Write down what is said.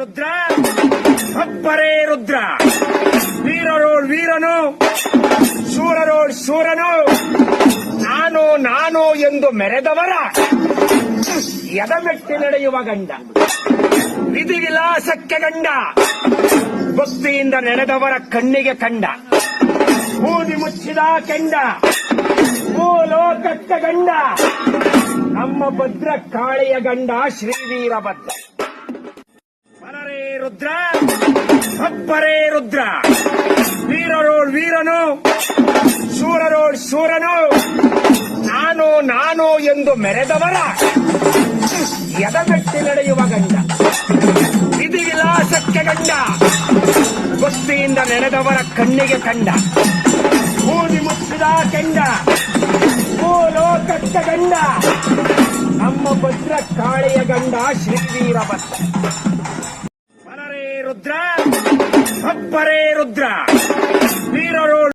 ರುದ್ರ ಒಬ್ಬರೇ ರುದ್ರ, ವೀರರೋಳ್ ವೀರನು, ಶೂರರೋಳ್ ಶೂರನು, ನಾನು ನಾನು ಎಂದು ಮೆರೆದವರ ಎದಮೆಟ್ಟಿ ನಡೆಯುವ ಗಂಡ, ವಿಧಿ ವಿಲಾಸಕ್ಕೆ ಗಂಡ, ಭಕ್ತಿಯಿಂದ ನಡೆದವರ ಕಣ್ಣಿಗೆ ಕಂಡ, ಬೂದಿ ಮುಚ್ಚಿದ ಕೆಂಡ, ಭೂಲೋಕಕ್ಕೆ ಗಂಡ, ನಮ್ಮ ಭದ್ರ ಕಾಳಿಯ ಗಂಡ ಶ್ರೀ ವೀರಭದ್ರ. ಬರರೇ ರುದ್ರ ಒಬ್ಬರೇ ರುದ್ರ, ವೀರರೋಳ್ ವೀರನು, ಶೂರರೋಳ್ ಶೂರನು, ನಾನು ನಾನು ಎಂದು ಮೆರೆದವರ ಎದಮೆಟ್ಟಿ ನಡೆಯುವ ಗಂಡ, ವಿಧಿ ವಿಲಾಸಕ್ಕೆ ಗಂಡ, ಭಕ್ತಿಯಿಂದ ನಡೆದವರ ಕಣ್ಣಿಗೆ ಕಂಡ, ಬೂದಿ ಮುಚ್ಚಿದ ಕೆಂಡ, ಭೂಲೋಕಕ್ಕೆ ಗಂಡ, ನಮ್ಮ ಭದ್ರ ಕಾಳಿಯ ಗಂಡ ಶ್ರೀ ವೀರಭದ್ರ. ಬರರೇ ರುದ್ರ ಒಬ್ಬರೇ ರುದ್ರ, ವೀರರೋಳ್